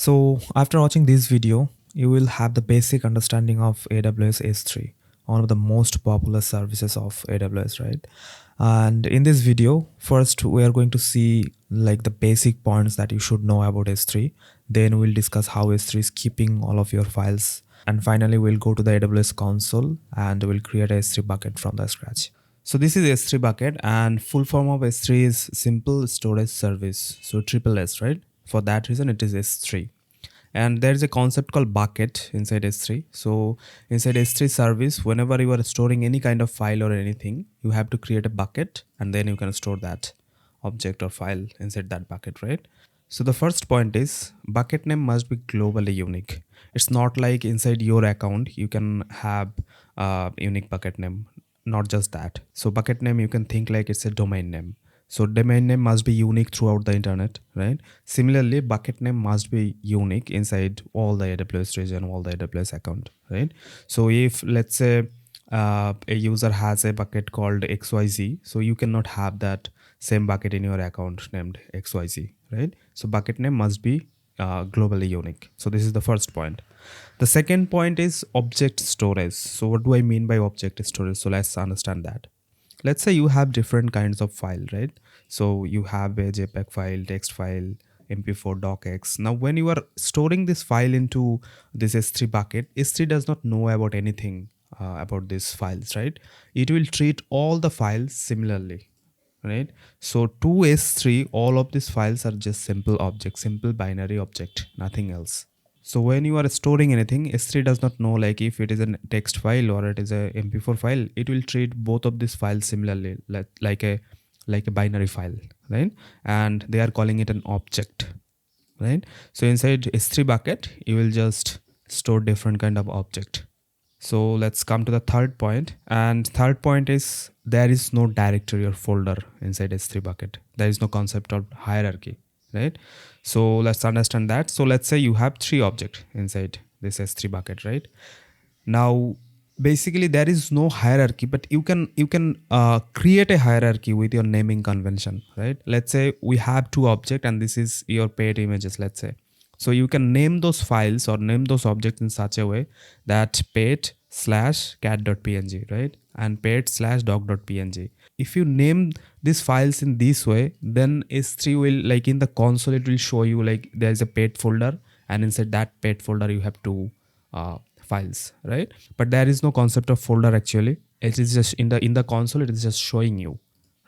So after watching this video, you will have the basic understanding of AWS S3, one of the most popular services of AWS, right? And in this video, first we are going to see like the basic points that you should know about S3. Then we'll discuss how S3 is keeping all of your files. And finally, we'll go to the AWS console and we'll create a S3 bucket from the scratch. So this is S3 bucket, and full form of S3 is simple storage service. So triple S, right? For that reason, it is S3. And there is a concept called bucket inside S3. So inside S3 service, whenever you are storing any kind of file or anything, you have to create a bucket and then you can store that object or file inside that bucket, right? So the first point is bucket name must be globally unique. It's not like inside your account you can have a unique bucket name. Not just that. So bucket name you can think like it's a domain name. So domain name must be unique throughout the internet, right? Similarly, bucket name must be unique inside all the AWS region, all the AWS account, right? So if let's say a user has a bucket called XYZ, so you cannot have that same bucket in your account named XYZ, right? So bucket name must be globally unique. So this is the first point. The second point is object storage. So what do I mean by object storage? So let's understand that. Let's say you have different kinds of file, right? So you have a JPEG file, text file, MP4, docx. Now when you are storing this file into this S3 bucket, S3 does not know about anything about these files, right? It will treat all the files similarly, right? So to S3, all of these files are just simple object, simple binary object, nothing else. So when you are storing anything, S3 does not know like if it is a text file or it is a MP4 file. It will treat both of these files similarly, like a binary file, right? And they are calling it an object, right? So inside S3 bucket, you will just store different kind of object. So let's come to the third point. And third point is there is no directory or folder inside S3 bucket. There is no concept of hierarchy, right? So let's understand that. So let's say you have three objects inside this S3 bucket, right? Now basically there is no hierarchy, but you can create a hierarchy with your naming convention, right? Let's say we have two objects and this is your paired images, let's say. So you can name those files or name those objects in such a way that pet/cat.png, right? And pet/dog.png. If you name these files in this way, then S3 will, like in the console, it will show you like there is a pet folder, and inside that pet folder you have two files, right? But there is no concept of folder actually. It is just in the console, it is just showing you,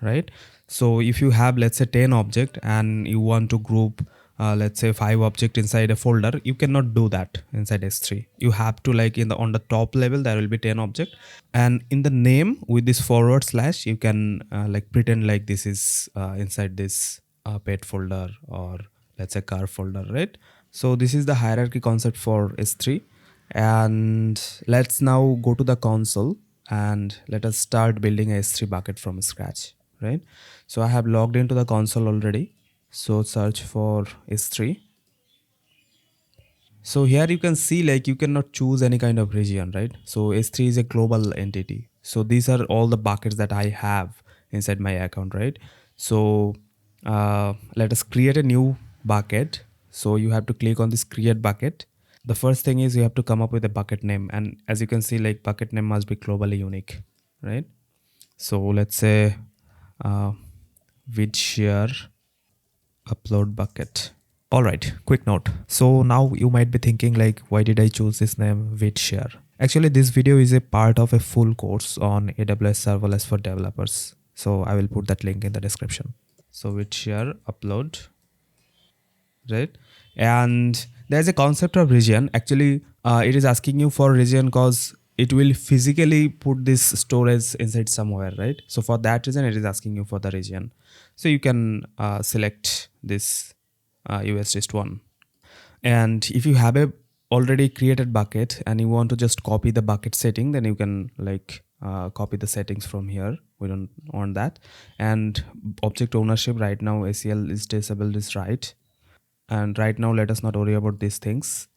right? So if you have, let's say, 10 object and you want to group let's say 5 object inside a folder, you cannot do that inside S3. You have to, like, on the top level there will be 10 object, and in the name with this forward slash you can like pretend like this is inside this pet folder or let's say car folder, right? So this is the hierarchy concept for S3. And let's now go to the console and let us start building a S3 bucket from scratch, right? So I have logged into the console already. So search for S3. So here you can see like you cannot choose any kind of region, right? So S3 is a global entity. So these are all the buckets that I have inside my account, right? So let us create a new bucket. So you have to click on this create bucket. The first thing is you have to come up with a bucket name, and as you can see, like bucket name must be globally unique, right? So let's say Vidshare upload bucket. All right, quick note. So now you might be thinking like, why did I choose this name Vidshare? Actually, this video is a part of a full course on AWS serverless for developers. So I will put that link in the description. So Vidshare upload, right? And there's a concept of region. Actually, it is asking you for region because it will physically put this storage inside somewhere, right? So for that reason, it is asking you for the region. So you can select this US list one. And if you have a already created bucket and you want to just copy the bucket setting, then you can like copy the settings from here. We don't want that. And object ownership right now, ACL is disabled is right. And right now let us not worry about these things.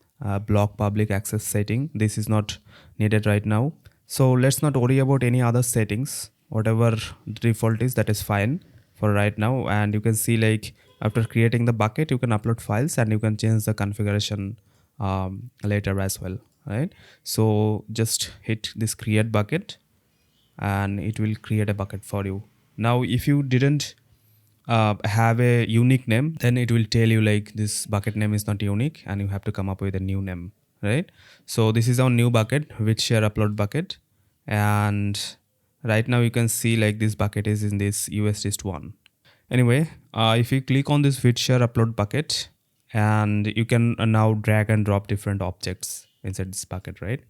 Block public access setting, this is not needed right now. So let's not worry about any other settings. Whatever default is, that is fine for right now. And you can see like After creating the bucket, you can upload files and you can change the configuration later as well, right? So just hit this create bucket and it will create a bucket for you. Now if you didn't have a unique name, then it will tell you like this bucket name is not unique and you have to come up with a new name, right? So this is our new bucket, which share upload bucket, and right now you can see like this bucket is in this USDist1. Anyway, if you click on this share upload bucket, and you can now drag and drop different objects inside this bucket, right?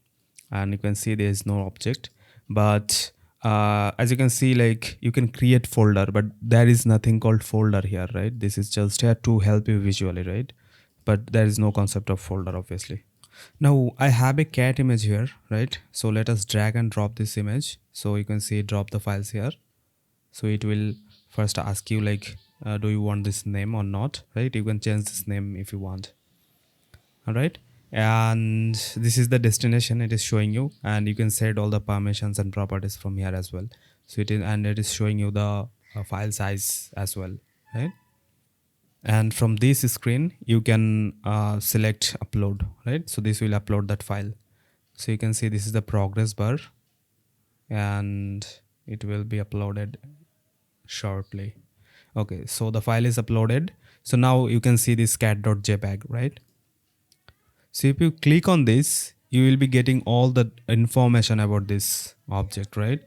And you can see there is no object, but as you can see, like you can create folder, but there is nothing called folder here, right? This is just here to help you visually, right? But there is no concept of folder, obviously. Now I have a cat image here, right? So let us drag and drop this image. So you can see drop the files here. So it will first ask you like, do you want this name or not, right? You can change this name if you want. All right, and this is the destination it is showing you, and you can set all the permissions and properties from here as well. So it is, and it is showing you the file size as well, right? And from this screen you can select upload, right? So this will upload that file. So you can see this is the progress bar and it will be uploaded shortly. Okay, so the file is uploaded. So now you can see this cat.jpg, right? So if you click on this, you will be getting all the information about this object, right?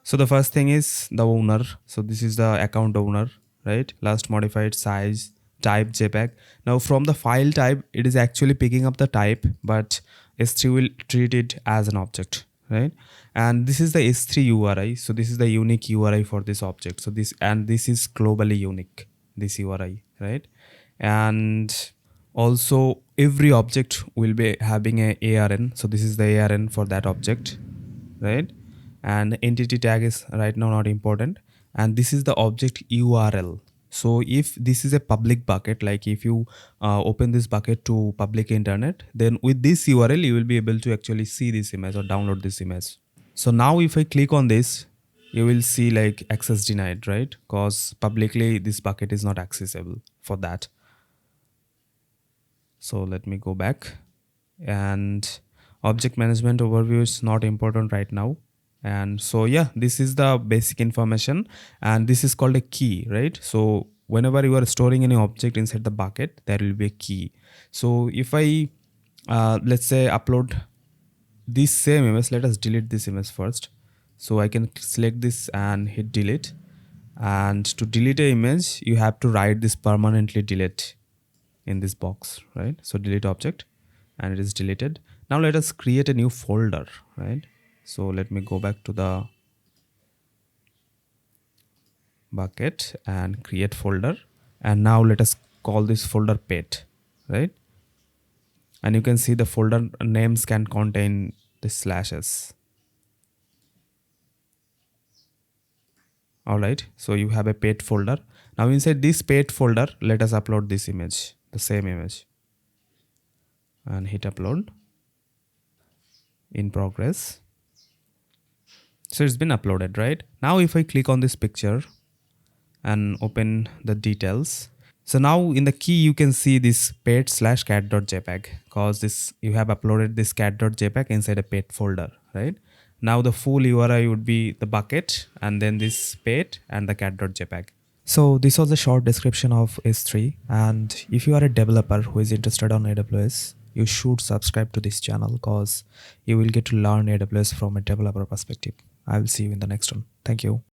So the first thing is the owner. So this is the account owner, right? Last modified size, type JPEG. Now from the file type, it is actually picking up the type, but S3 will treat it as an object, right? And this is the S3 URI. So this is the unique URI for this object. So this is globally unique, this URI, right? And also every object will be having a ARN. So this is the ARN for that object, right? And entity tag is right now not important, and this is the object URL. So if this is a public bucket, like if you open this bucket to public internet, then with this URL you will be able to actually see this image or download this image. So now if I click on this, you will see like access denied, right? Because publicly this bucket is not accessible for that. So let me go back, and object management overview is not important right now. And so yeah, this is the basic information, and this is called a key, right? So whenever you are storing any object inside the bucket, there will be a key. So if I let's say upload this same image, let us delete this image first. So I can select this and hit delete, and to delete an image you have to write this permanently delete in this box, right? So delete object, and it is deleted. Now let us create a new folder, right? So let me go back to the bucket and create folder, and now let us call this folder pet, right? And you can see the folder names can contain the slashes. All right, so you have a pet folder. Now inside this pet folder, let us upload this image, the same image, and hit upload. In progress. So it's been uploaded, right? Now if I click on this picture and open the details, so now in the key you can see this pet/cat.jpg, because this you have uploaded this cat.jpg inside a pet folder, right? Now the full URI would be the bucket and then this pet and the cat.jpg. So this was a short description of S3, and if you are a developer who is interested on AWS, you should subscribe to this channel because you will get to learn AWS from a developer perspective. I will see you in the next one. Thank you.